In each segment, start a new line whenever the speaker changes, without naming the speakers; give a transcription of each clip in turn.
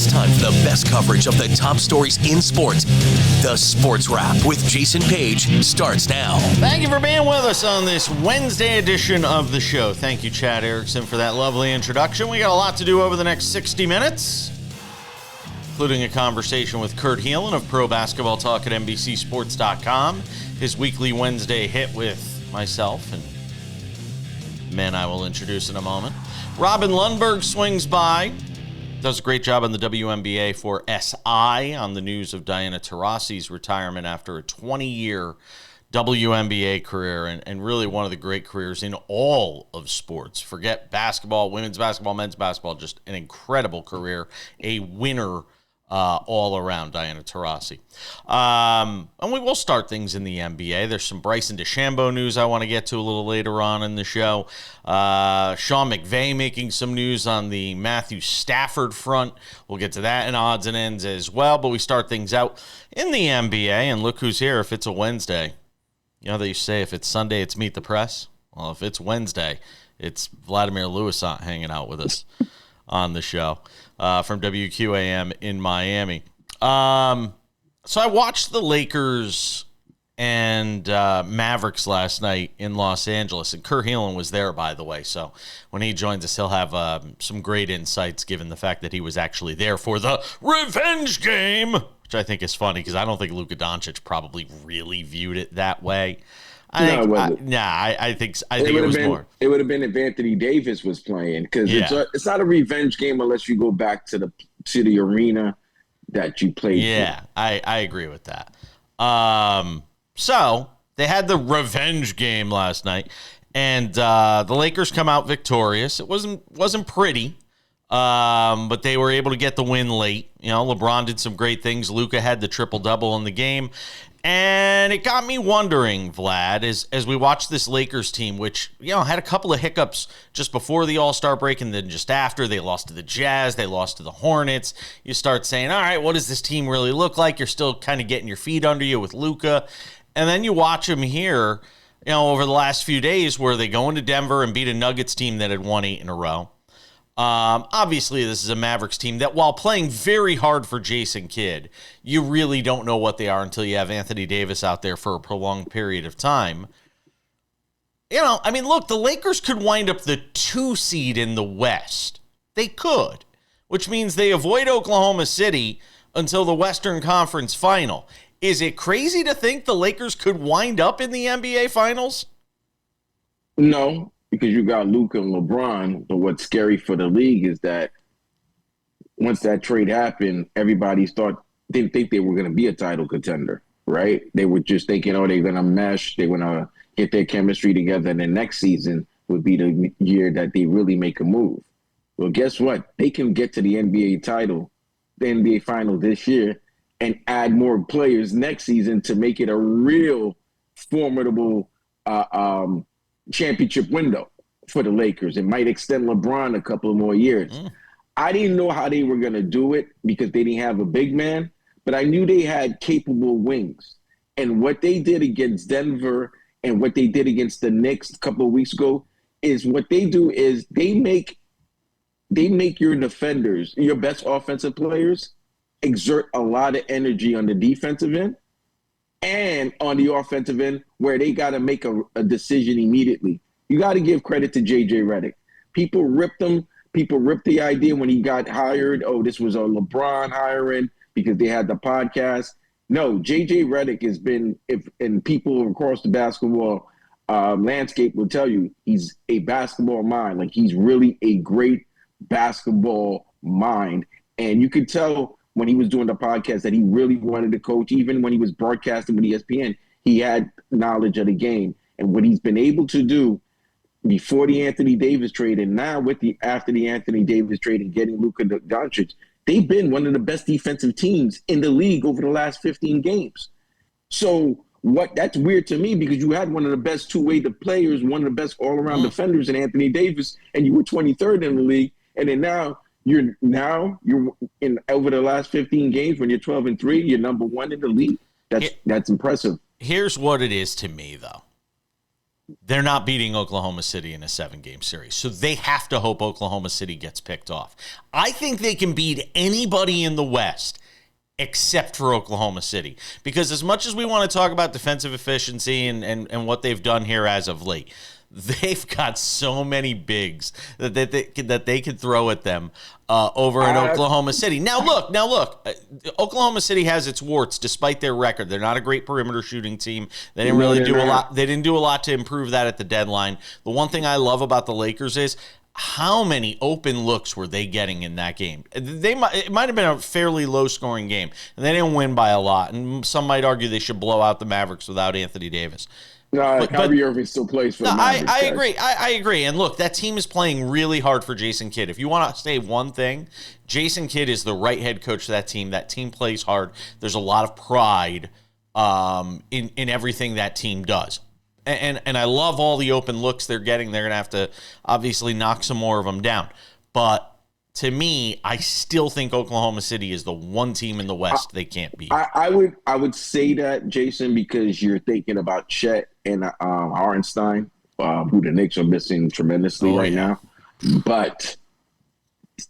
It's time for the best coverage of the top stories in sports. The Sports Wrap with Jason Page starts now.
Thank you for being with us on this Wednesday edition of the show. Thank you, Chad Erickson, for that lovely introduction. We got a lot to do over the next 60 minutes, including a conversation with Kurt Helin of Pro Basketball Talk at NBCSports.com. His weekly Wednesday hit with myself and men I will introduce in a moment. Robin Lundberg swings by. Does a great job on the WNBA for SI on the news of Diana Taurasi's retirement after a 20-year WNBA career and really one of the great careers in all of sports. Forget basketball, women's basketball, men's basketball, just an incredible career. A winner all around, Diana Taurasi. And we will start things in the NBA. There's some Bryson DeChambeau news I want to get to a little later on in the show. Sean McVay making some news on the Matthew Stafford front. We'll get to that in odds and ends as well. But we start things out in the NBA, and look who's here if it's a Wednesday. You know, they say if it's Sunday, it's Meet the Press. Well, if it's Wednesday, it's Vladimir Lewisant hanging out with us on the show from WQAM in Miami. So I watched the Lakers and Mavericks last night in Los Angeles, and Kurt Helin was there, by the way. So when he joins us, he'll have some great insights, given the fact that he was actually there for the revenge game, which I think is funny because I don't think Luka Dončić probably really viewed it that way. I think it was more.
It would have been if Anthony Davis was playing, because it's not a revenge game unless you go back to the arena that you played.
Yeah, I agree with that. So they had the revenge game last night, and the Lakers come out victorious. It wasn't pretty, but they were able to get the win late. You know, LeBron did some great things. Luka had the triple-double in the game. And it got me wondering, Vlad, as we watched this Lakers team, which, you know, had a couple of hiccups just before the All-Star break and then just after. They lost to the Jazz. They lost to the Hornets. You start saying, all right, what does this team really look like? You're still kind of getting your feet under you with Luka. And then you watch them here, you know, over the last few days where they go into Denver and beat a Nuggets team that had won 8 in a row. Obviously, this is a Mavericks team that, while playing very hard for Jason Kidd, you really don't know what they are until you have Anthony Davis out there for a prolonged period of time. You know, I mean, look, the Lakers could wind up the 2 seed in the West. They could, which means they avoid Oklahoma City until the Western Conference Final. Is it crazy to think the Lakers could wind up in the NBA Finals?
No. Because you got Luka and LeBron, but what's scary for the league is that once that trade happened, everybody didn't think they were going to be a title contender, right? They were just thinking, oh, they're going to mesh, they're going to get their chemistry together, and then next season would be the year that they really make a move. Well, guess what? They can get to the NBA title, the NBA final this year, and add more players next season to make it a real formidable championship window for the Lakers. It might extend LeBron a couple of more years. I didn't know how they were going to do it because they didn't have a big man, but I knew they had capable wings. And what they did against Denver and what they did against the Knicks a couple of weeks ago is what they do is they make your defenders, your best offensive players, exert a lot of energy on the defensive end and on the offensive end where they got to make a decision immediately. You got to give credit to J.J. Redick. People ripped him. People ripped the idea when he got hired. Oh, this was a LeBron hiring because they had the podcast. No, J.J. Redick has been, and people across the basketball landscape will tell you, he's a basketball mind. Like, he's really a great basketball mind. And you could tell when he was doing the podcast that he really wanted to coach. Even when he was broadcasting with ESPN, he had knowledge of the game. And what he's been able to do before the Anthony Davis trade and now after the Anthony Davis trade and getting Luka Dončić, they've been one of the best defensive teams in the league over the last 15 games. So that's weird to me because you had one of the best two-way players, one of the best all-around defenders in Anthony Davis, and you were 23rd in the league. And then now you're in over the last 15 games when you're 12-3, you're number 1 in the league. That's impressive.
Here's what it is to me, though. they're not beating Oklahoma City in a 7-game series. So they have to hope Oklahoma City gets picked off. I think they can beat anybody in the West except for Oklahoma City. Because as much as we want to talk about defensive efficiency and what they've done here as of late, they've got so many bigs that they could throw at them over in Oklahoma City. Now look, Oklahoma City has its warts despite their record. They're not a great perimeter shooting team. They didn't really do a lot. They didn't do a lot to improve that at the deadline. The one thing I love about the Lakers is how many open looks were they getting in that game? It might have been a fairly low-scoring game, and they didn't win by a lot. And some might argue they should blow out the Mavericks without Anthony Davis.
No, Kyrie Irving still plays for the Mavericks.
I agree. I agree. And look, that team is playing really hard for Jason Kidd. If you want to say one thing, Jason Kidd is the right head coach of that team. That team plays hard. There's a lot of pride in everything that team does. And I love all the open looks they're getting. They're going to have to obviously knock some more of them down. But to me, I still think Oklahoma City is the one team in the West they can't beat.
I would say that, Jason, because you're thinking about Chet and Hartenstein, who the Knicks are missing tremendously now. But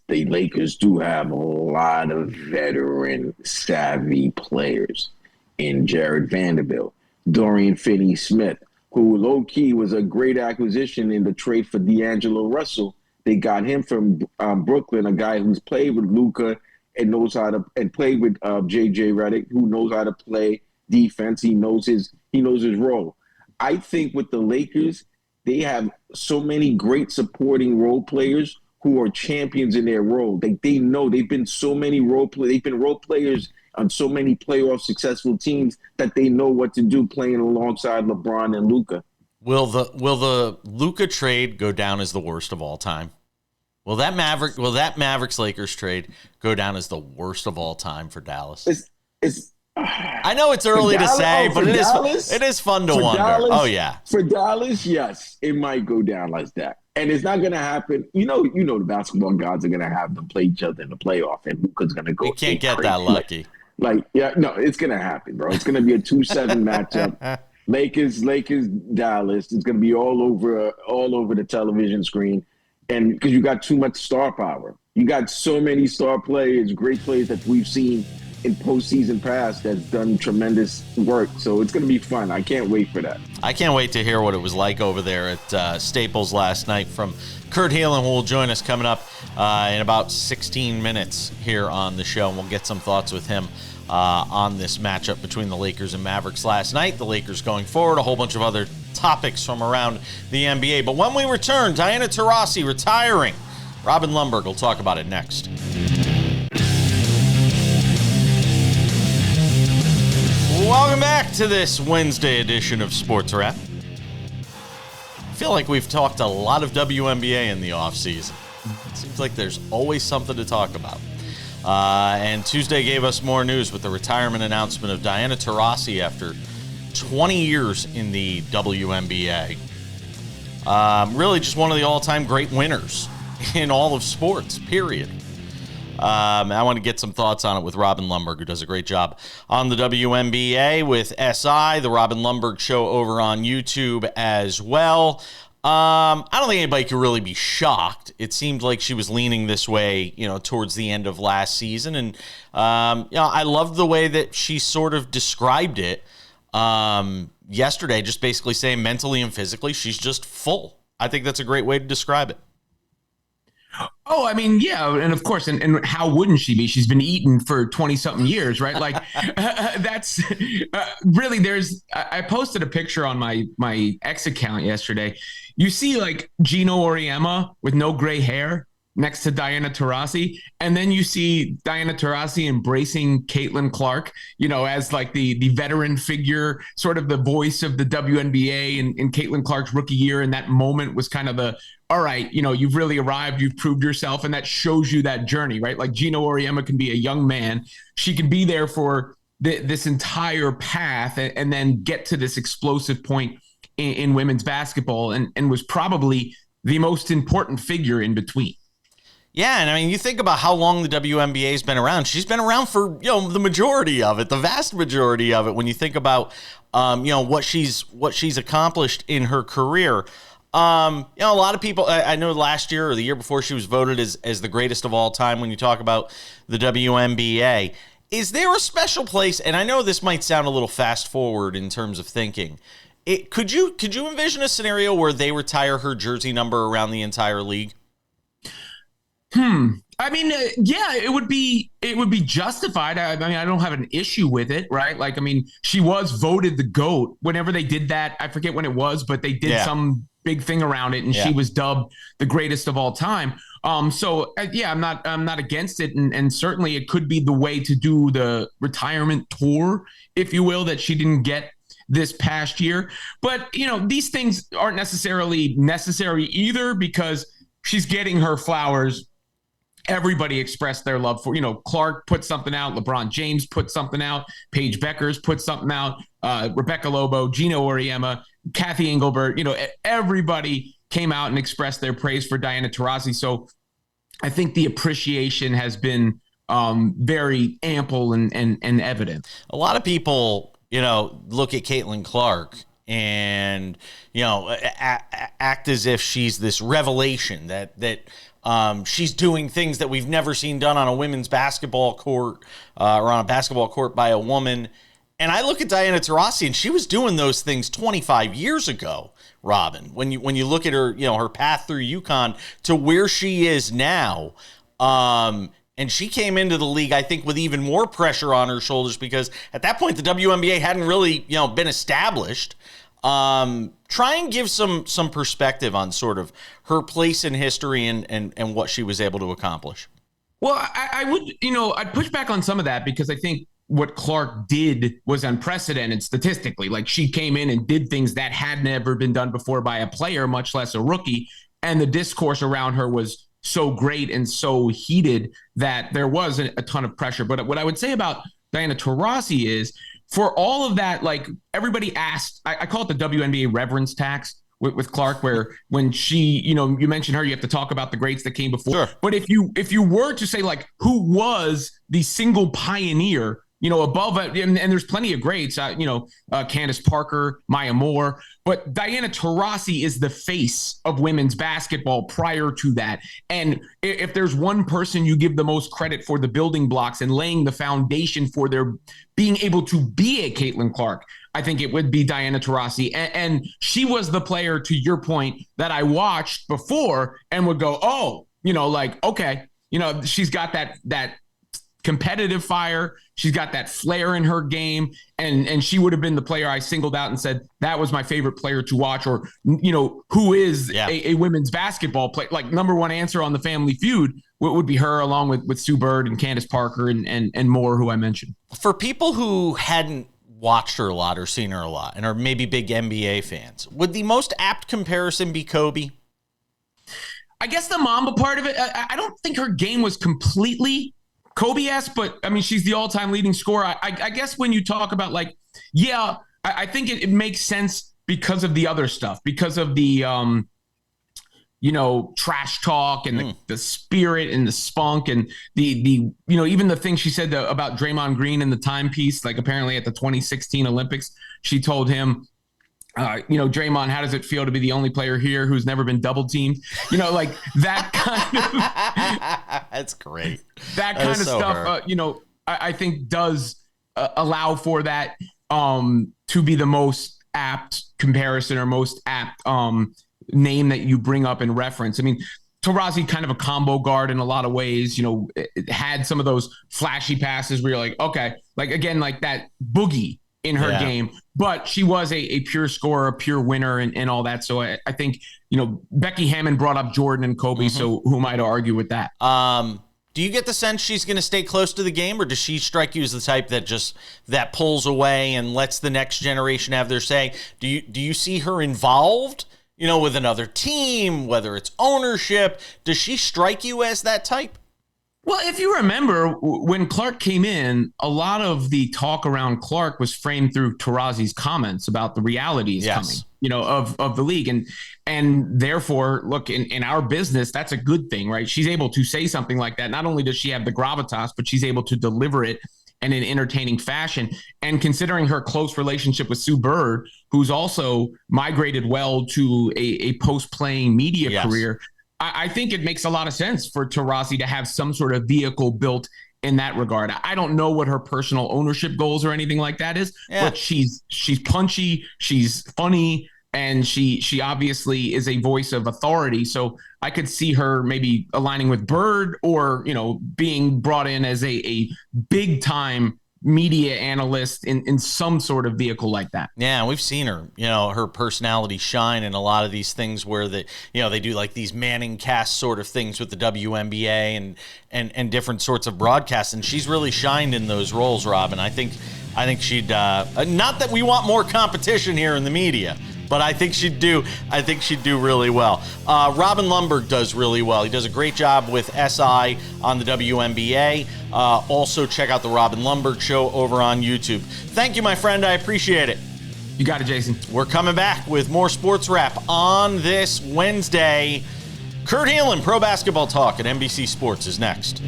the Lakers do have a lot of veteran savvy players in Jared Vanderbilt, Dorian Finney-Smith, who low-key was a great acquisition in the trade for D'Angelo Russell. They got him from Brooklyn, a guy who's played with Luka and knows how to, and played with JJ Redick, who knows how to play defense. He knows his role. I think with the Lakers, they have so many great supporting role players who are champions in their role. They know they've been so many they've been role players on so many playoff successful teams that they know what to do playing alongside LeBron and Luka.
Will the Luka trade go down as the worst of all time? Will that Mavericks-Lakers trade go down as the worst of all time for Dallas? I know it's early to say, but it is fun to wonder.
Dallas, for Dallas, yes, it might go down like that. And it's not going to happen. You know, the basketball gods are going to have them play each other in the playoff, and Luka's going to go.
You can't get that lucky.
It's going to happen, bro. It's going to be a 2-7 matchup. Lakers, Dallas. It's going to be all over the television screen, and because you got too much star power, you got so many star players, great players that we've seen in postseason past that's done tremendous work. So it's going to be fun. I can't wait for that.
I can't wait to hear what it was like over there at Staples last night from Kurt Helin, who will join us coming up in about 16 minutes here on the show, and we'll get some thoughts with him on this matchup between the Lakers and Mavericks last night. The Lakers going forward, a whole bunch of other topics from around the NBA. But when we return, Diana Taurasi retiring. Robin Lundberg will talk about it next. Welcome back to this Wednesday edition of SportsWrap. I feel like we've talked a lot of WNBA in the offseason. It seems like there's always something to talk about. And Tuesday gave us more news with the retirement announcement of Diana Taurasi after 20 years in the WNBA. Really just one of the all-time great winners in all of sports, period. I want to get some thoughts on it with Robin Lundberg, who does a great job on the WNBA with SI, the Robin Lundberg Show over on YouTube as well. I don't think anybody could really be shocked. It seemed like she was leaning this way, towards the end of last season. And, I loved the way that she sort of described it yesterday, just basically saying mentally and physically, she's just full. I think that's a great way to describe it.
Oh, I mean, yeah. And of course, and how wouldn't she be? She's been eating for 20 something years, right? Like that's really, I posted a picture on my X account yesterday. You see like Gino Auriemma with no gray hair next to Diana Taurasi. And then you see Diana Taurasi embracing Caitlin Clark, as like the veteran figure, sort of the voice of the WNBA in Caitlin Clark's rookie year. And that moment was kind of all right, you've really arrived, you've proved yourself, and that shows you that journey, right? Like Gino Auriemma can be a young man. She can be there for this entire path and then get to this explosive point in women's basketball and was probably the most important figure in between.
Yeah, and I mean, you think about how long the WNBA has been around. She's been around for, the majority of it, the vast majority of it. When you think about what she's accomplished in her career. A lot of people, I know last year or the year before, she was voted as the greatest of all time when you talk about the WNBA. Is there a special place, and I know this might sound a little fast forward in terms of thinking, could you envision a scenario where they retire her jersey number around the entire league?
I mean, yeah, it would be justified. I mean, I don't have an issue with it, right? Like, I mean, she was voted the GOAT whenever they did that. I forget when it was, but they did some big thing around it, and she was dubbed the greatest of all time. So I'm not against it, and certainly it could be the way to do the retirement tour, if you will, that she didn't get this past year. But these things aren't necessarily necessary either, because she's getting her flowers. Everybody expressed their love for, Clark put something out, LeBron James put something out, Paige Beckers put something out, Rebecca Lobo, Gino Auriemma, Kathy Engelbert, everybody came out and expressed their praise for Diana Taurasi. So I think the appreciation has been very ample and evident. A
lot of people, look at Caitlin Clark and, act as if she's this revelation that she's doing things that we've never seen done on a women's basketball court or on a basketball court by a woman. And I look at Diana Taurasi, and she was doing those things 25 years ago, Robin. When you look at her, her path through UConn to where she is now, and she came into the league, I think, with even more pressure on her shoulders, because at that point the WNBA hadn't really, been established. Try and give some perspective on sort of her place in history and what she was able to accomplish.
Well, I would, I'd push back on some of that, because I think what Clark did was unprecedented statistically. Like, she came in and did things that had never been done before by a player, much less a rookie. And the discourse around her was so great and so heated that there was a ton of pressure. But what I would say about Diana Taurasi is, for all of that, like, everybody asked, I call it the WNBA reverence tax with Clark, where when she, you mentioned her, you have to talk about the greats that came before.
Sure.
But if you were to say, like, who was the single pioneer, above it, and there's plenty of greats, Candace Parker, Maya Moore, but Diana Taurasi is the face of women's basketball prior to that. And if there's one person you give the most credit for the building blocks and laying the foundation for their being able to be a Caitlin Clark, I think it would be Diana Taurasi. And she was the player, to your point, that I watched before and would go, okay, she's got that competitive fire. She's got that flair in her game. And she would have been the player I singled out and said, that was my favorite player to watch, or, who is a women's basketball player. Like, number one answer on the Family Feud would be her, along with Sue Bird and Candace Parker and more, who I mentioned.
For people who hadn't watched her a lot or seen her a lot and are maybe big NBA fans, would the most apt comparison be Kobe?
I guess the Mamba part of it, I don't think her game was completely Kobe-esque, but I mean, she's the all-time leading scorer. I guess when you talk about, like, I think it makes sense because of the other stuff, because of the, trash talk and the spirit and the spunk and the even the thing she said about Draymond Green in the timepiece, like, apparently at the 2016 Olympics, she told him, Draymond, how does it feel to be the only player here who's never been double teamed? Like, that kind of.
That's great.
That kind of so stuff, I think does allow for that to be the most apt comparison or most apt name that you bring up in reference. I mean, Taurasi, kind of a combo guard in a lot of ways, it had some of those flashy passes where you're like, okay, like, again, like that boogie in her game, but she was a pure scorer, a pure winner, and all that. So I think, Becky Hammond brought up Jordan and Kobe, so who am I to argue with that?
Do you get the sense she's going to stay close to the game, or does she strike you as the type that pulls away and lets the next generation have their say? Do you see her involved, with another team, whether it's ownership? Does she strike you as that type?
Well, if you remember, when Clark came in, a lot of the talk around Clark was framed through Taurasi's comments about the realities coming, of the league. And therefore, look, in our business, that's a good thing, right? She's able to say something like that. Not only does she have the gravitas, but she's able to deliver it and in entertaining fashion. And considering her close relationship with Sue Bird, who's also migrated well to a post-playing media career, I think it makes a lot of sense for Taurasi to have some sort of vehicle built in that regard. I don't know what her personal ownership goals or anything like that is, but she's punchy, she's funny, and she obviously is a voice of authority. So I could see her maybe aligning with Bird, or, you know, being brought in as a big time media analyst in some sort of vehicle like that.
Yeah, we've seen her, you know, her personality shine in a lot of these things where they do like these Manning cast sort of things with the WNBA and different sorts of broadcasts, and she's really shined in those roles, Robin. I think she'd not that we want more competition here in the media, but I think she'd do really well. Robin Lundberg does really well. He does a great job with SI on the WNBA. Also, check out the Robin Lundberg Show over on YouTube. Thank you, my friend. I appreciate it.
You got it, Jason.
We're coming back with more Sports Wrap on this Wednesday. Kurt Helin, Pro Basketball Talk at NBC Sports is next.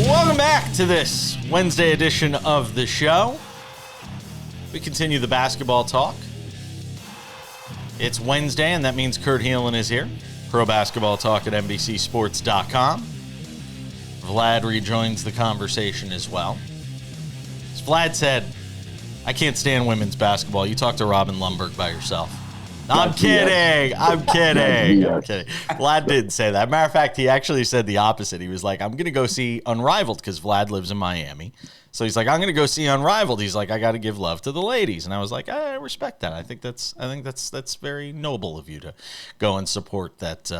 Welcome back to this Wednesday edition of the show. We continue the basketball talk. It's Wednesday, and that means Kurt Helin is here. Pro Basketball Talk at NBCSports.com. Vlad rejoins the conversation as well. As Vlad said, I can't stand women's basketball. You talk to Robin Lundberg by yourself. I'm kidding. I'm kidding. Vlad did say that. Matter of fact, he actually said the opposite. He was like, I'm going to go see Unrivaled because Vlad lives in Miami. So he's like, I'm going to go see Unrivaled. He's like, I got to give love to the ladies. And I was like, I respect that. I think that's very noble of you to go and support that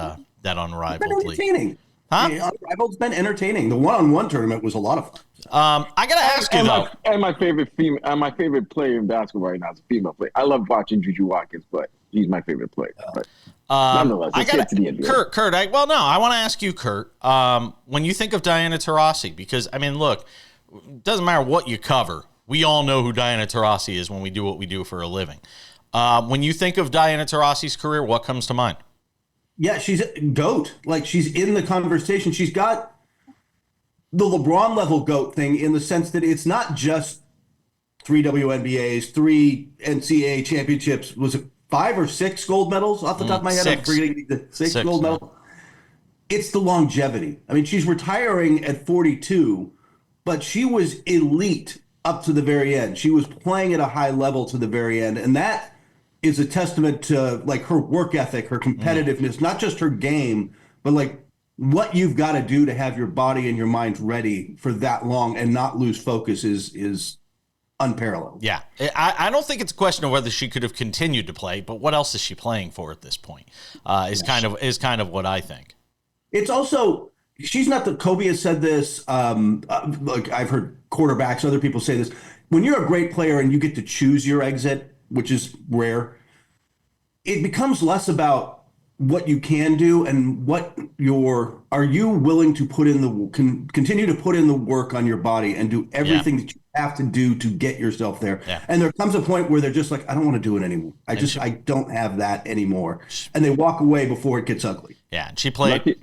Unrivaled league.
Entertaining.
Huh?
Yeah, Unrivaled's been entertaining. The one-on-one tournament was a lot of fun.
I got to ask you, though.
My favorite player in basketball right now is a female player. I love watching Juju Watkins, but he's my favorite player. But nonetheless, let's get to the NBA.
Kurt, I want to ask you, Kurt, when you think of Diana Taurasi, because, I mean, look, it doesn't matter what you cover. We all know who Diana Taurasi is when we do what we do for a living. When you think of Diana Taurasi's career, what comes to mind?
Yeah, she's a GOAT. Like, she's in the conversation. She's got the LeBron level GOAT thing in the sense that it's not just 3 WNBAs, 3 NCAA championships. Was it 5 or 6 gold medals off the top of my head?
6.
I'm forgetting the 6 gold medals. It's the longevity. I mean, she's retiring at 42, but she was elite up to the very end. She was playing at a high level to the very end, and that is a testament to like her work ethic, her competitiveness, not just her game, but like what you've got to do to have your body and your mind ready for that long and not lose focus is unparalleled.
Yeah. I don't think it's a question of whether she could have continued to play, but what else is she playing for at this point? Is kind of what I think.
It's also, she's not the, Kobe has said this, like I've heard quarterbacks, other people say this. When you're a great player and you get to choose your exit, which is rare, it becomes less about what you can do and are you willing to put in continue to put in the work on your body and do everything that you have to do to get yourself there. Yeah. And there comes a point where they're just like, I don't want to do it anymore. I don't have that anymore. And they walk away before it gets ugly.
Yeah. And she played.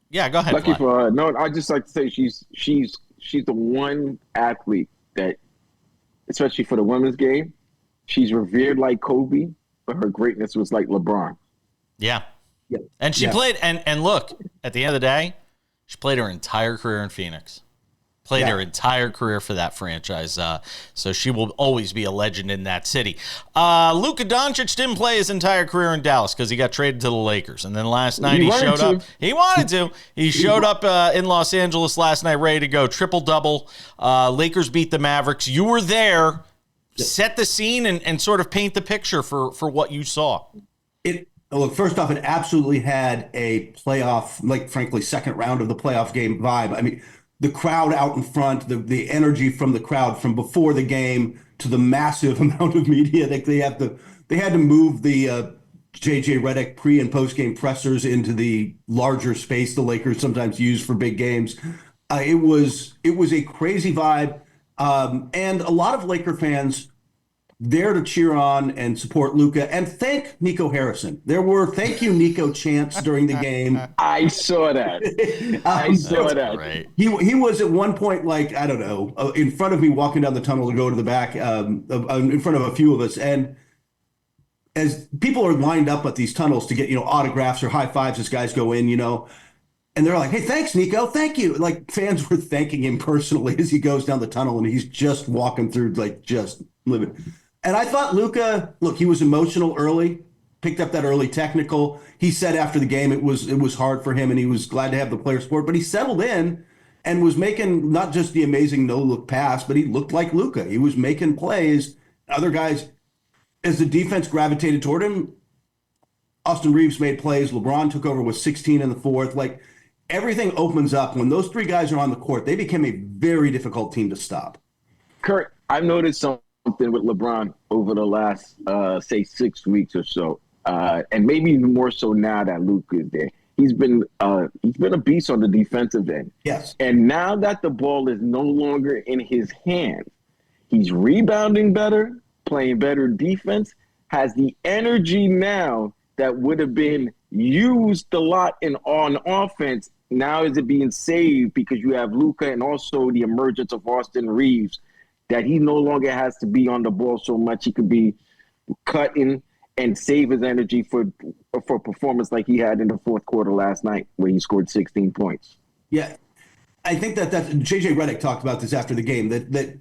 Yeah, go ahead.
Lucky for her. No, I just like to say she's the one athlete that, especially for the women's game, she's revered like Kobe, but her greatness was like LeBron.
Yeah. And she played, and look, at the end of the day, she played her entire career in Phoenix. Played her entire career for that franchise. So she will always be a legend in that city. Luka Dončić didn't play his entire career in Dallas because he got traded to the Lakers. And then last night he showed up. He wanted to. He showed up in Los Angeles last night ready to go. Triple-double. Lakers beat the Mavericks. You were there. Set the scene and sort of paint the picture for what you saw.
Look, first off, it absolutely had a playoff, like, frankly, second round of the playoff game vibe. I mean, the crowd out in front, the energy from the crowd from before the game to the massive amount of media that they had to move the JJ Redick pre and post game pressers into the larger space the Lakers sometimes use for big games. It was a crazy vibe, and a lot of Laker fans there to cheer on and support Luka and thank Nico Harrison. There were thank you Nico chants during the game.
I saw that. I saw that.
Right.
He was at one point, like, I don't know, in front of me walking down the tunnel to go to the back, in front of a few of us. And as people are lined up at these tunnels to get, autographs or high fives as guys go in, and they're like, hey, thanks, Nico. Thank you. Like, fans were thanking him personally as he goes down the tunnel, and he's just walking through, like, just living. And I thought Luka, look, he was emotional early, picked up that early technical. He said after the game it was hard for him, and he was glad to have the player support. But he settled in and was making not just the amazing no-look pass, but he looked like Luka. He was making plays. Other guys, as the defense gravitated toward him, Austin Reeves made plays. LeBron took over with 16 in the fourth. Like, everything opens up. When those three guys are on the court, they became a very difficult team to stop.
Kurt, I've noticed something with LeBron over the last, say, 6 weeks or so, and maybe even more so now that Luka is there. He's been a beast on the defensive end.
Yes.
And now that the ball is no longer in his hands, he's rebounding better, playing better defense, has the energy now that would have been used a lot on offense. Now is it being saved because you have Luka and also the emergence of Austin Reeves, that he no longer has to be on the ball so much. He could be cutting and save his energy for performance like he had in the fourth quarter last night where he scored 16 points.
Yeah, I think that's JJ Redick talked about this after the game, that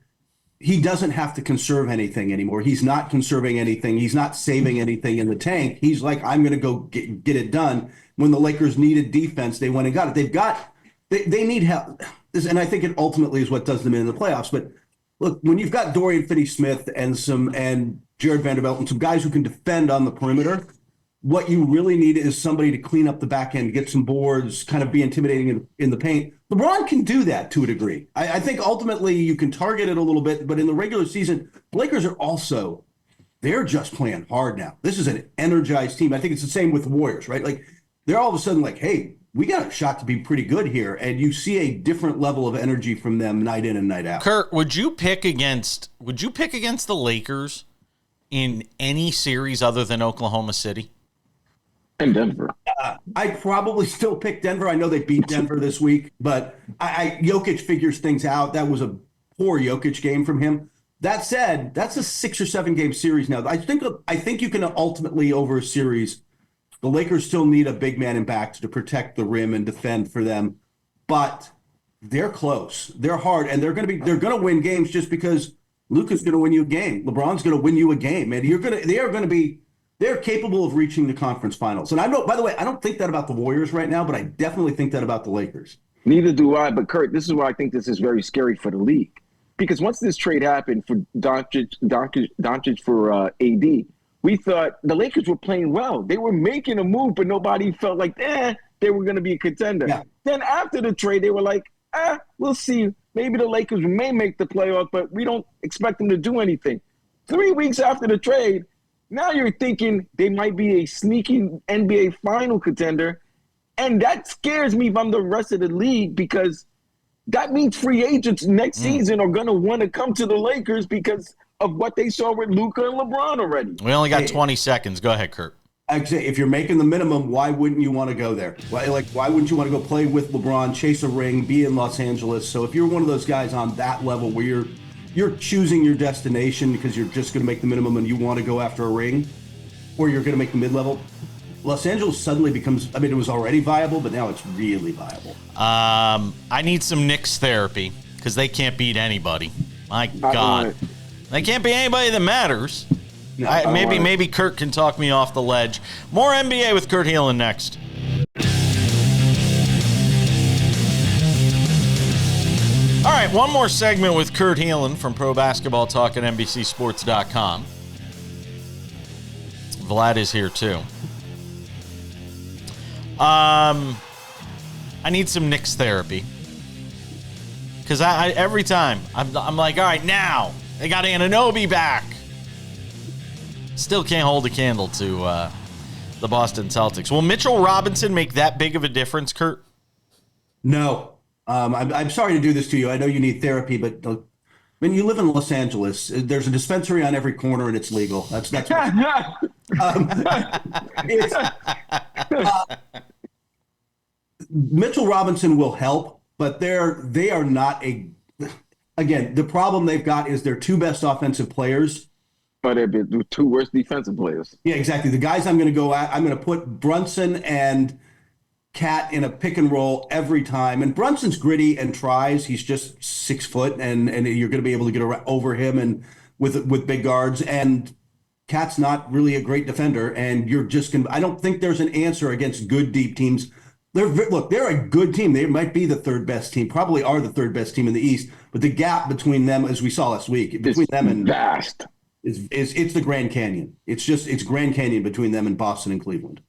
he doesn't have to conserve anything anymore. He's not conserving anything. He's not saving anything in the tank. He's like, I'm going to go get it done. When the Lakers needed defense, they went and got it. They need help. And I think it ultimately is what does them in the playoffs. But look, when you've got Dorian Finney-Smith and Jared Vanderbilt and some guys who can defend on the perimeter, what you really need is somebody to clean up the back end, get some boards, kind of be intimidating in the paint. LeBron can do that to a degree. I think ultimately you can target it a little bit, but in the regular season, the Lakers are also, they're just playing hard now. This is an energized team. I think it's the same with the Warriors, right? Like, they're all of a sudden like, hey, we got a shot to be pretty good here. And you see a different level of energy from them night in and night out.
Kurt, would you pick against the Lakers in any series other than Oklahoma City?
And Denver.
I'd probably still pick Denver. I know they beat Denver this week, but Jokic figures things out. That was a poor Jokic game from him. That said, that's a 6 or 7 game series now. I think you can ultimately, over a series, the Lakers still need a big man in back to protect the rim and defend for them, but they're close. They're hard, and they're going to win games just because Luka's going to win you a game. LeBron's going to win you a game, and they're capable of reaching the conference finals. And by the way, I don't think that about the Warriors right now, but I definitely think that about the Lakers.
Neither do I. But Kurt, this is why I think this is very scary for the league, because once this trade happened for Doncic for AD, we thought the Lakers were playing well. They were making a move, but nobody felt like they were going to be a contender. Yeah. Then after the trade, they were like, we'll see. Maybe the Lakers may make the playoff, but we don't expect them to do anything. 3 weeks after the trade, now you're thinking they might be a sneaky NBA final contender. And that scares me from the rest of the league, because that means free agents next season are going to want to come to the Lakers because of what they saw with Luka and LeBron already.
We only got 20 seconds. Go ahead, Kurt.
I'd say if you're making the minimum, why wouldn't you want to go there? Why wouldn't you want to go play with LeBron, chase a ring, be in Los Angeles? So if you're one of those guys on that level where you're choosing your destination because you're just going to make the minimum and you want to go after a ring, or you're going to make the mid-level, Los Angeles suddenly becomes, it was already viable, but now it's really viable.
I need some Knicks therapy because they can't beat anybody. My God. They can't beat anybody that matters. No, maybe Kurt can talk me off the ledge. More NBA with Kurt Helin next. All right, one more segment with Kurt Helin from Pro Basketball Talk at NBCSports.com. Vlad is here too. I need some Knicks therapy, because every time I'm like, all right, now they got Anunoby back. Still can't hold a candle to the Boston Celtics. Will Mitchell Robinson make that big of a difference, Kurt?
No. I'm sorry to do this to you. I know you need therapy, but mean, you live in Los Angeles. There's a dispensary on every corner, and it's legal. That's what, Mitchell Robinson will help, but they are not a. Again, the problem they've got is their two best offensive players.
But they're the two worst defensive players.
Yeah, exactly. The guys I'm going to go at, I'm going to put Brunson and Cat in a pick and roll every time. And Brunson's gritty and tries. He's just 6 foot, and you're going to be able to get over him and with big guards. And Cat's not really a great defender, and you're just going to. I don't think there's an answer against good deep teams. They're a good team. They might be the third best team, probably are the third best team in the East. But the gap between them, as we saw last week, between them and
vast.
It's the Grand Canyon. It's Grand Canyon between them and Boston and Cleveland.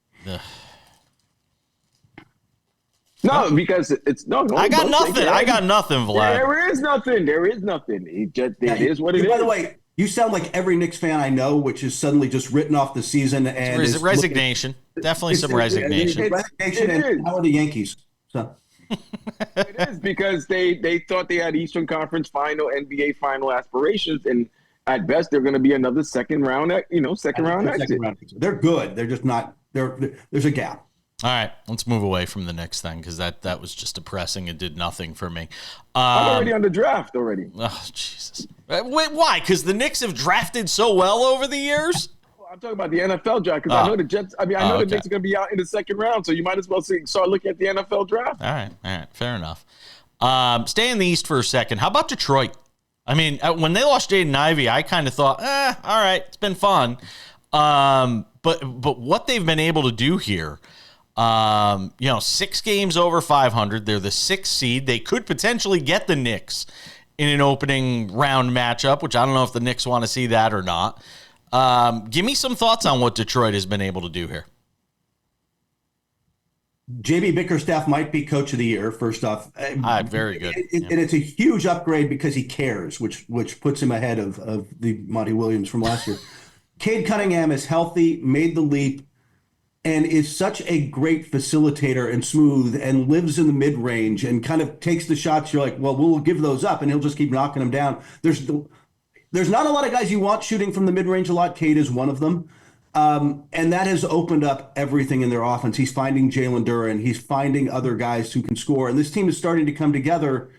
No, because it's no.
I got nothing. I got nothing, Vlad.
There is nothing. It is what it is.
By the way, you sound like every Knicks fan I know, which is suddenly just written off the season and
resignation. Definitely some resignation.
Resignation, and how are the Yankees? So.
It is because they thought they had Eastern Conference Final, NBA Final aspirations, and at best they're going to be another second round exit.
They're good. They're just not. There's a gap.
All right, let's move away from the Knicks then, because that was just depressing. It did nothing for me.
I'm already on the draft already.
Oh, Jesus. Wait, why? Because the Knicks have drafted so well over the years?
I'm talking about the NFL draft, because I know the Jets. I know the Knicks are going to be out in the second round, so you might as well start looking at the NFL draft.
All right, fair enough. Stay in the East for a second. How about Detroit? I mean, when they lost Jaden Ivey, I kind of thought, all right, it's been fun. But what they've been able to do here, 6 games over 500. They're the 6th seed. They could potentially get the Knicks in an opening round matchup, which I don't know if the Knicks want to see that or not. Give me some thoughts on what Detroit has been able to do here.
JB Bickerstaff might be coach of the year, first off.
Very good.
And it's a huge upgrade because he cares, which puts him ahead of the Monty Williams from last year. Cade Cunningham is healthy, made the leap, and is such a great facilitator and smooth and lives in the mid-range and kind of takes the shots. You're like, well, we'll give those up, and he'll just keep knocking them down. There's not a lot of guys you want shooting from the mid-range a lot. Cade is one of them. And that has opened up everything in their offense. He's finding Jalen Duren. He's finding other guys who can score. And this team is starting to come together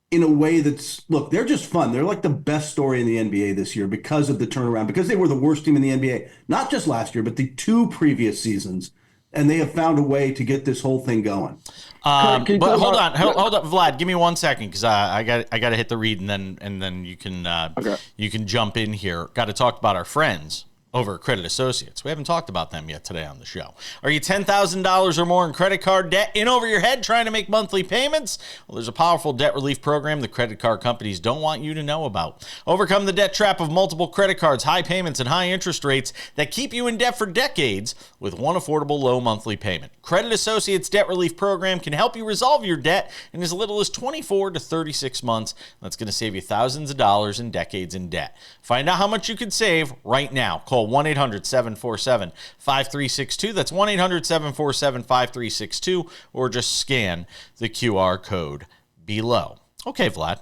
in a way they're just fun. They're like the best story in the NBA this year because of the turnaround, because they were the worst team in the NBA, not just last year, but the 2 previous seasons. And they have found a way to get this whole thing going.
But hold on, Vlad. Give me 1 second, because I got to hit the read, and then you can jump in here. Got to talk about our friends over at Credit Associates. We haven't talked about them yet today on the show. Are you $10,000 or more in credit card debt, in over your head, trying to make monthly payments? Well, there's a powerful debt relief program the credit card companies don't want you to know about. Overcome the debt trap of multiple credit cards, high payments, and high interest rates that keep you in debt for decades with one affordable low monthly payment. Credit Associates Debt Relief Program can help you resolve your debt in as little as 24 to 36 months. That's going to save you thousands of dollars in decades in debt. Find out how much you could save right now. Call 1-800-747-5362. That's 1-800-747-5362, or just scan the QR code below. Okay, Vlad.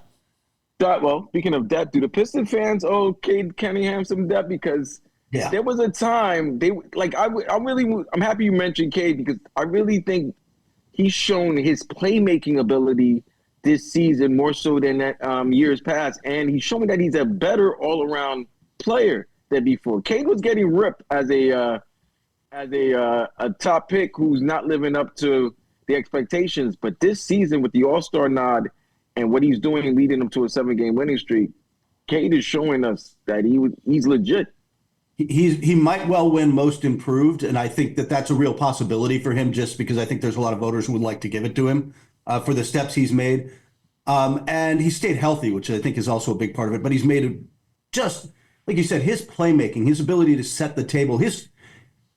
Well, speaking of debt, do the Piston fans owe Cade Cunningham some debt? Because there was a time I'm happy you mentioned Cade, because I really think he's shown his playmaking ability this season more so than years past, and he's shown that he's a better all-around player than before. Cade was getting ripped as a top pick who's not living up to the expectations, but this season with the All-Star nod and what he's doing leading him to a 7-game winning streak, Cade is showing us that he's legit.
He might well win Most Improved, and I think that's a real possibility for him, just because I think there's a lot of voters who would like to give it to him for the steps he's made. And he stayed healthy, which I think is also a big part of it. But he's made just, like you said, his playmaking, his ability to set the table.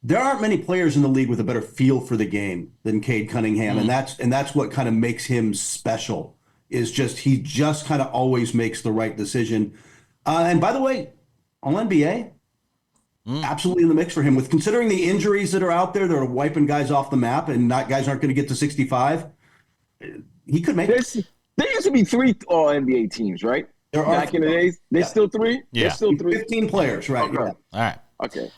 There aren't many players in the league with a better feel for the game than Cade Cunningham, and that's what kind of makes him special. Is just he just kind of always makes the right decision. And by the way, All NBA. Absolutely in the mix for him. With considering the injuries that are out there that are wiping guys off the map, and guys aren't going to get to 65, he could make it.
There used to be 3 All NBA teams, right?
There are
Back in the days, there's still 3?
Yeah.
There's still 3?
15 players, right?
Okay.
All right.
Okay.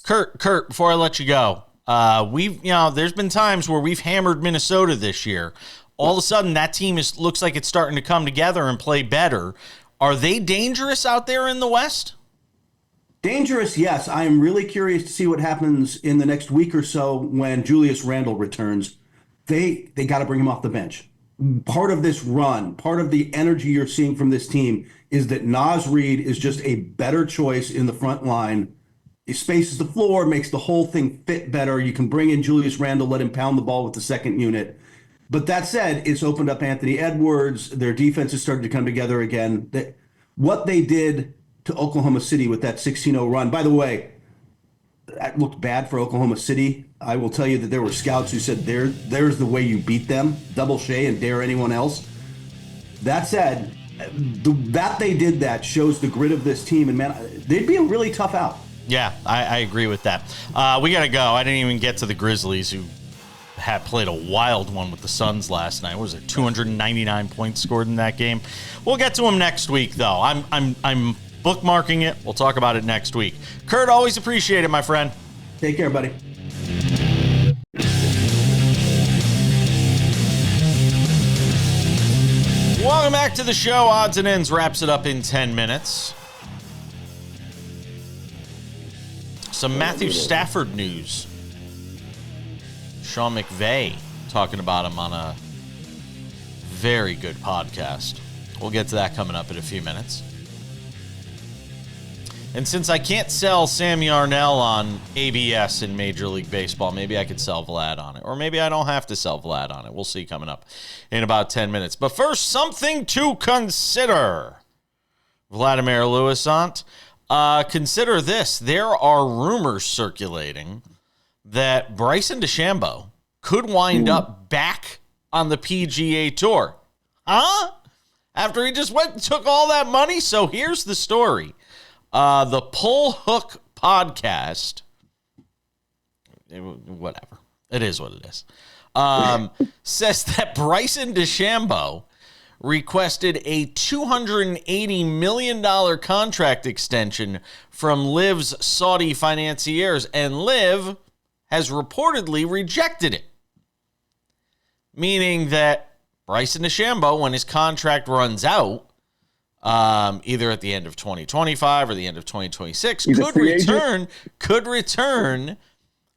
Kurt, before I let you go, there's been times where we've hammered Minnesota this year. All of a sudden, that team looks like it's starting to come together and play better. Are they dangerous out there in the West?
Dangerous, yes. I am really curious to see what happens in the next week or so when Julius Randle returns. They got to bring him off the bench. Part of this run, part of the energy you're seeing from this team is that Naz Reid is just a better choice in the front line. He spaces the floor, makes the whole thing fit better. You can bring in Julius Randle, let him pound the ball with the second unit. But that said, it's opened up Anthony Edwards. Their defense is starting to come together again. What they did to Oklahoma City with that 16-0 run, by the way, that looked bad for Oklahoma City. I will tell you that there were scouts who said there's the way you beat them, double Shea and dare anyone else. That said, that they did that shows the grit of this team, and man, they'd be a really tough out.
Yeah, I agree with that. We got to go. I didn't even get to the Grizzlies, who had played a wild one with the Suns last night. What was it, 299 points scored in that game? We'll get to them next week, though. I'm bookmarking it. We'll talk about it next week. Kurt, always appreciate it, my friend.
Take care, buddy.
Welcome back to the show. Odds and Ends wraps it up in 10 minutes. Some Matthew Stafford news. Sean McVay talking about him on a very good podcast. We'll get to that coming up in a few minutes. And since I can't sell Sam Yarnell on ABS in Major League Baseball, maybe I could sell Vlad on it. Or maybe I don't have to sell Vlad on it. We'll see coming up in about 10 minutes. But first, something to consider. Vladimir Lewisant. Consider this. There are rumors circulating that Bryson DeChambeau could wind up back on the PGA Tour. Huh? After he just went and took all that money? So here's the story. The Pull Hook podcast, whatever, it is what it is, says that Bryson DeChambeau requested a $280 million contract extension from LIV's Saudi financiers, and LIV has reportedly rejected it. Meaning that Bryson DeChambeau, when his contract runs out, either at the end of 2025 or the end of 2026, could return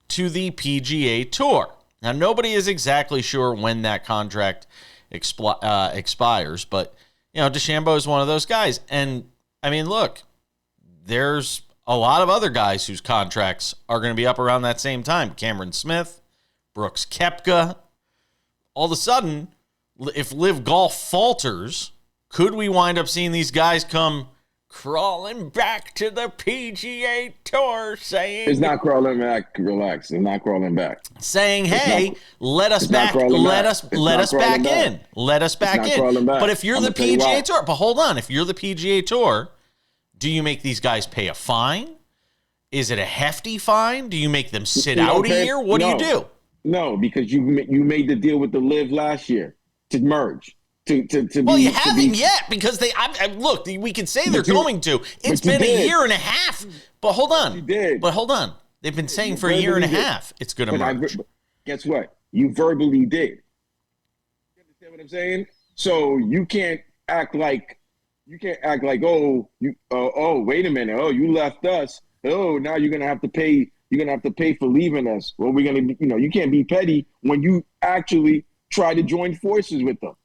to the PGA Tour. Now, nobody is exactly sure when that contract expires, but DeChambeau is one of those guys. And I mean, look, there's a lot of other guys whose contracts are going to be up around that same time. Cameron Smith, Brooks Koepka. All of a sudden, if LIV Golf falters, could we wind up seeing these guys come crawling back to the PGA Tour saying...
It's not crawling back. Relax. It's not crawling back.
Saying, hey, let us back in. Let us back in. But if you're the PGA Tour... But hold on. If you're the PGA Tour, do you make these guys pay a fine? Is it a hefty fine? Do you make them sit out a year? What do you do?
No, because you made the deal with the LIV last year to merge.
Well, you haven't yet, because look, we can say they're going to. It's been a year and a half. But hold on. They've been saying for a year and a half it's going to merge.
Guess what? You verbally did. You understand what I'm saying? So you can't act like, oh, wait a minute. Oh, you left us. Oh, now you're going to have to pay. You're going to have to pay for leaving us. Well, we're going to, you can't be petty when you actually try to join forces with them.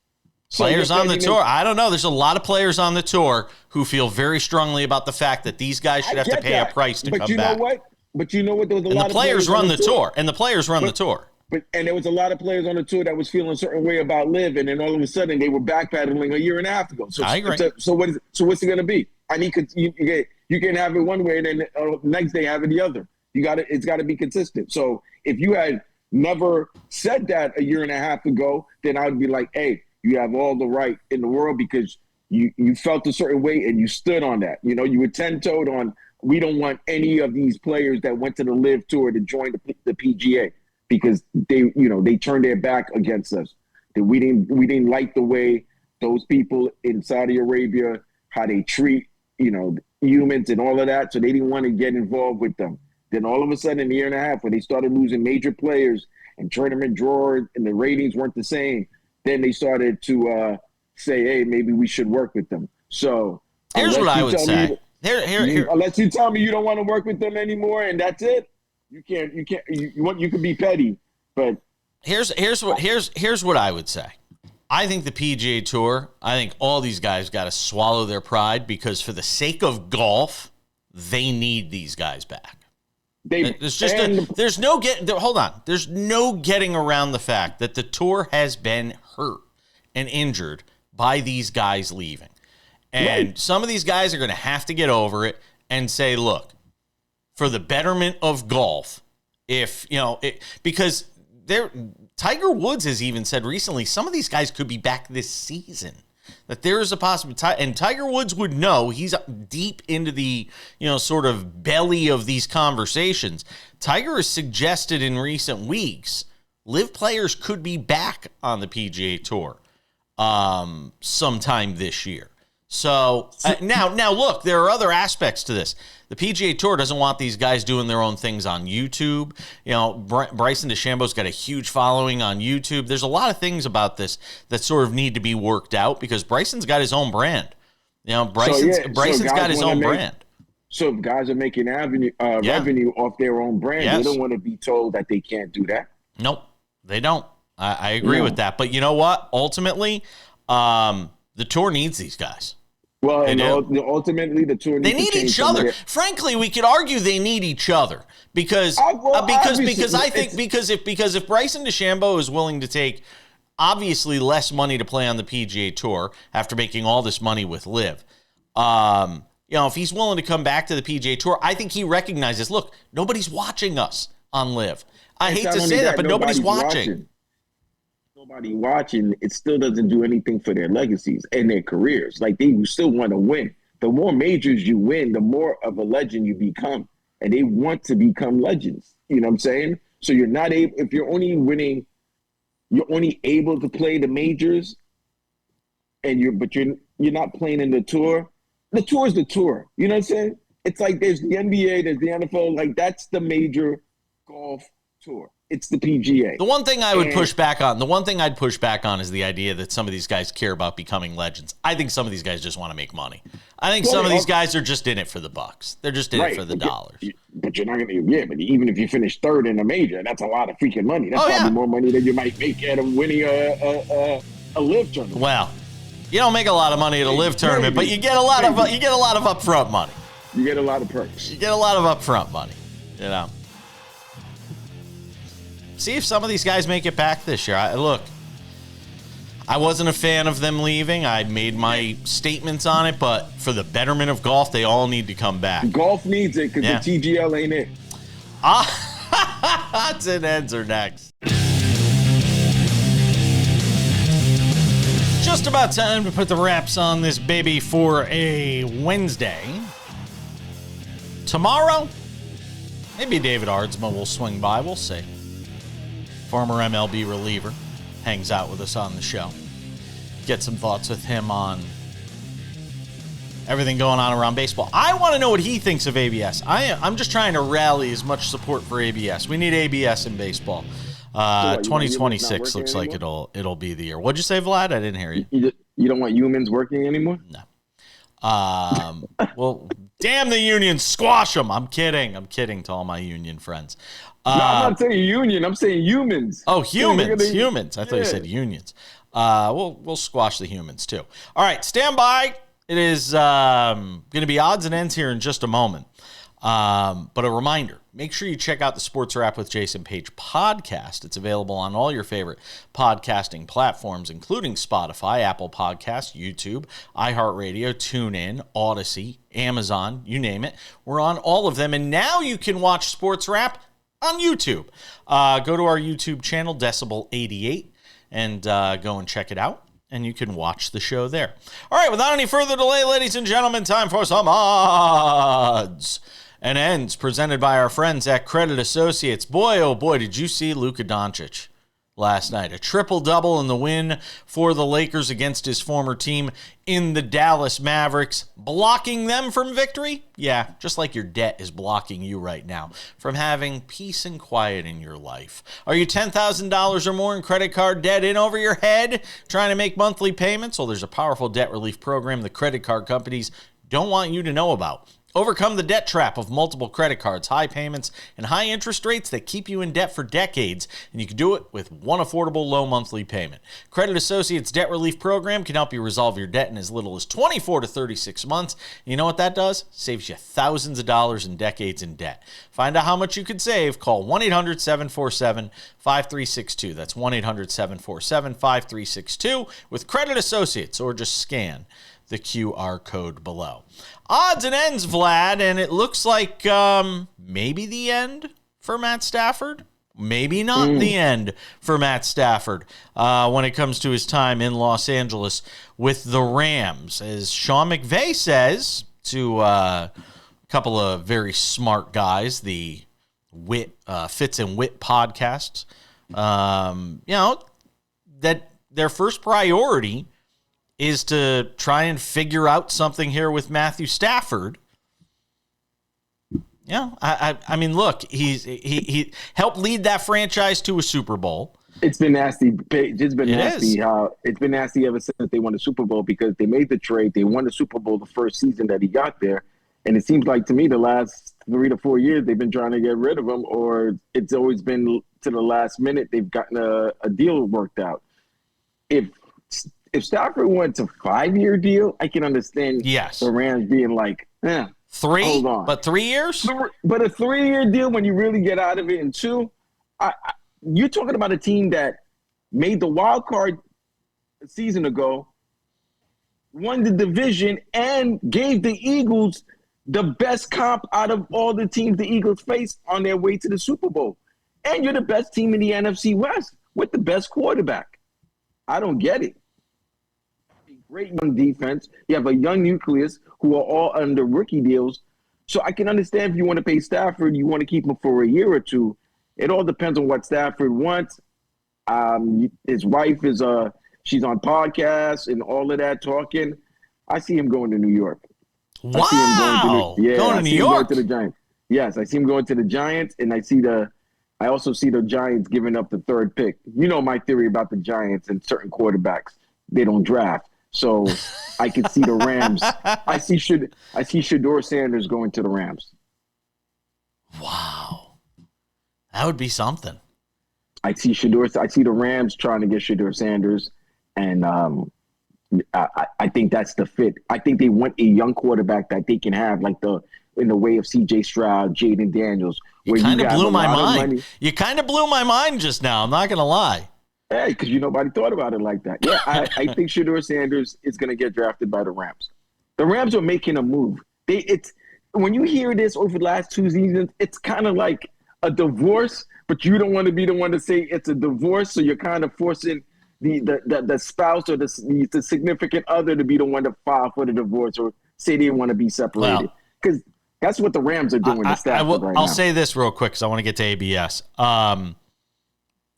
Players on the tour. I don't know. There's a lot of players on the tour who feel very strongly about the fact that these guys should have to pay a price to come back.
But you know what? There was a lot of
players run the tour. And the players run the tour.
And there was a lot of players on the tour that was feeling a certain way about LIV, and then all of a sudden they were backpedaling a year and a half ago. So,
I agree.
So what's it going to be? You can have it one way, and then the next day have it the other. It's got to be consistent. So if you had never said that a year and a half ago, then I would be like, hey, you have all the right in the world, because you felt a certain way and you stood on that. You were 10-toed on, we don't want any of these players that went to the LIV Tour to join the PGA, because they turned their back against us. That we didn't like the way those people in Saudi Arabia, how they treat, humans and all of that. So they didn't want to get involved with them. Then all of a sudden, in a year and a half, when they started losing major players and tournament drawers and the ratings weren't the same, then they started to say, hey, maybe we should work with them. So
here's what I would say.
Unless you tell me you don't want to work with them anymore and that's it, you can be petty. But
here's what I would say. I think the PGA Tour, I think all these guys got to swallow their pride, because for the sake of golf, they need these guys back. There's no getting around the fact that the tour has been hurt and injured by these guys leaving. And some of these guys are going to have to get over it and say, look, for the betterment of golf, because Tiger Woods has even said recently, some of these guys could be back this season. That there is a possibility, and Tiger Woods would know. He's deep into the, sort of belly of these conversations. Tiger has suggested in recent weeks, LIV players could be back on the PGA Tour sometime this year. So now look, there are other aspects to this. The PGA Tour doesn't want these guys doing their own things on YouTube. Bryson DeChambeau's got a huge following on YouTube. There's a lot of things about this that sort of need to be worked out, because Bryson's got his own brand. Bryson's got his own brand.
So if guys are making revenue off their own brand, they don't want to be told that they can't do that.
Nope, they don't. I agree with that. But you know what? Ultimately, the tour needs these guys.
Well, ultimately, the tour
they need each other. Frankly, we could argue they need each other because if Bryson DeChambeau is willing to take obviously less money to play on the PGA Tour after making all this money with LIV, if he's willing to come back to the PGA Tour, I think he recognizes, look, nobody's watching us on LIV. I hate to say that, but nobody's watching.
Nobody watching, it still doesn't do anything for their legacies and their careers. Like, they still want to win. The more majors you win, the more of a legend you become. And they want to become legends. You know what I'm saying? So you're not able, if you're only winning, you're only able to play the majors, and you're not playing in the tour. The tour is the tour. You know what I'm saying? It's like there's the NBA, there's the NFL, like that's the major golf tour. It's the PGA.
The one thing I would push back on, is the idea that some of these guys care about becoming legends. I think some of these guys just want to make money. I think some of these guys are just in it for the bucks. They're just in it for the dollars.
But you're not going to, but even if you finish third in a major, that's a lot of freaking money. That's probably more money than you might make at winning a LIV tournament.
Well, you don't make a lot of money at a LIV tournament, but you get a lot of upfront money.
You get a lot of perks.
You get a lot of upfront money, See if some of these guys make it back this year. I wasn't a fan of them leaving. I made my statements on it, but for the betterment of golf, they all need to come back.
Golf needs it because the TGL ain't it.
Odds and ends are next. Just about time to put the wraps on this baby for a Wednesday. Tomorrow, maybe David Ardsma will swing by. We'll see. Former MLB reliever hangs out with us on the show. Get some thoughts with him on everything going on around baseball. I want to know what he thinks of ABS. I'm just trying to rally as much support for ABS. We need ABS in baseball. 2026 looks like it'll be the year. What'd you say, Vlad? I didn't hear you.
You don't want humans working anymore?
No. Well, damn the unions, squash them. I'm kidding to all my union friends.
No, I'm not saying union. I'm saying humans.
Oh, humans. I thought you said unions. We'll squash the humans too. All right, stand by. It is going to be odds and ends here in just a moment. But a reminder, make sure you check out the SportsWrap with Jason Page podcast. It's available on all your favorite podcasting platforms, including Spotify, Apple Podcasts, YouTube, iHeartRadio, TuneIn, Odyssey, Amazon, you name it. We're on all of them. And now you can watch SportsWrap on YouTube. Go to our YouTube channel, Decibel88, and go and check it out. And you can watch the show there. All right, without any further delay, ladies and gentlemen, time for some odds and ends presented by our friends at Credit Associates. Boy, oh boy, did you see Luka Dončić last night. A triple-double in the win for the Lakers against his former team in the Dallas Mavericks. Blocking them from victory? Yeah, just like your debt is blocking you right now from having peace and quiet in your life. Are you $10,000 or more in credit card debt in over your head trying to make monthly payments? Well, there's a powerful debt relief program the credit card companies don't want you to know about. Overcome the debt trap of multiple credit cards, high payments, and high interest rates that keep you in debt for decades, and you can do it with one affordable low monthly payment. Credit Associates Debt Relief Program can help you resolve your debt in as little as 24 to 36 months. And you know what that does? Saves you thousands of dollars and decades in debt. Find out how much you could save. Call 1-800-747-5362. That's 1-800-747-5362 with Credit Associates, or just scan the QR code below. Odds and ends, Vlad, and it looks like maybe the end for Matt Stafford. Maybe not the end for Matt Stafford when it comes to his time in Los Angeles with the Rams. As Sean McVay says to a couple of very smart guys, the Fitz and Wit podcasts, that their first priority is to try and figure out something here with Matthew Stafford. Yeah, I mean, look, he helped lead that franchise to a Super Bowl.
It's been nasty. It's been nasty. It's been nasty ever since they won the Super Bowl, because they made the trade. They won the Super Bowl the first season that he got there, and it seems like to me the last 3 to 4 years they've been trying to get rid of him, or it's always been to the last minute they've gotten a deal worked out. If Stafford wants a 5-year deal, I can understand the Rams being like,
3?
Hold on.
But 3 years?
But a 3-year deal, when you really get out of it in 2, you're talking about a team that made the wild card a season ago, won the division, and gave the Eagles the best comp out of all the teams the Eagles faced on their way to the Super Bowl. And you're the best team in the NFC West with the best quarterback. I don't get it. Great young defense. You have a young nucleus who are all under rookie deals. So I can understand if you want to pay Stafford, you want to keep him for a year or two. It all depends on what Stafford wants. His wife is she's on podcasts and all of that talking. I see him going to New York.
Wow.
I see him going to
New York.
Going to the Giants. Yes, I see him going to the Giants, and I also see the Giants giving up the 3rd pick. You know my theory about the Giants and certain quarterbacks. They don't draft. So I can see the Rams. I see Shedeur Sanders going to the Rams.
Wow. That would be something.
I see the Rams trying to get Shedeur Sanders, and I think that's the fit. I think they want a young quarterback that they can have, like in the way of C.J. Stroud, Jaden Daniels.
You kind of blew my mind. You kind of blew my mind just now. I'm not going to lie.
Hey, because nobody thought about it like that. Yeah, I think Shedeur Sanders is going to get drafted by the Rams. The Rams are making a move. When you hear this over the last 2 seasons, it's kind of like a divorce, but you don't want to be the one to say it's a divorce, so you're kind of forcing the spouse or the significant other to be the one to file for the divorce or say they want to be separated. Because that's what the Rams are doing to Stafford right now.
I'll say this real quick because I want to get to ABS.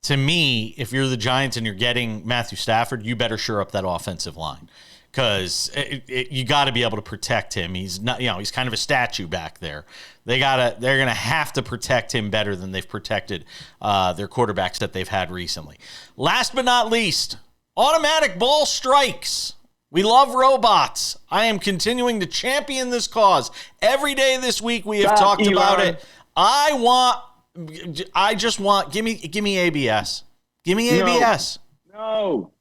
To me, if you're the Giants and you're getting Matthew Stafford, you better shore up that offensive line, because you got to be able to protect him. He's not, he's kind of a statue back there. They're going to have to protect him better than they've protected their quarterbacks that they've had recently. Last but not least, automatic ball strikes. We love robots. I am continuing to champion this cause. Every day this week we have talked about it. I just want give me ABS. Give me ABS.
No.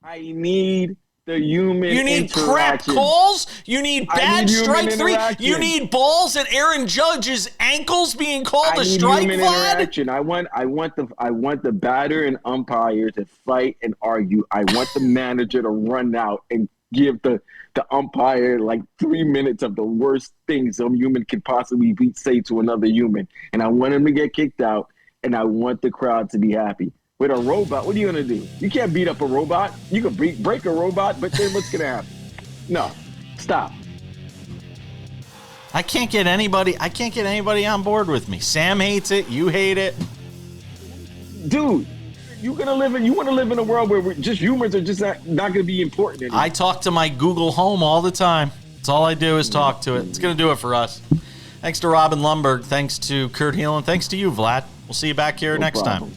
I need the human
You need
interaction.
crap calls. You need bad strike 3. You need balls at Aaron Judge's ankles being called a strike, Vlad.
I want the batter and umpire to fight and argue. I want the manager to run out and give the umpire like 3 minutes of the worst things some human could possibly say to another human. And I want him to get kicked out, and I want the crowd to be happy. With a robot, what are you going to do? You can't beat up a robot. You can break a robot, but then what's going to happen? No, stop.
I can't get anybody on board with me. Sam hates it. You hate it.
Dude, you want to live in a world where just humans are just not going to be important anymore.
I talk to my Google Home all the time. That's all I do is talk to it. It's going to do it for us. Thanks to Robin Lundberg. Thanks to Kurt Helin. Thanks to you, Vlad. We'll see you back here next time.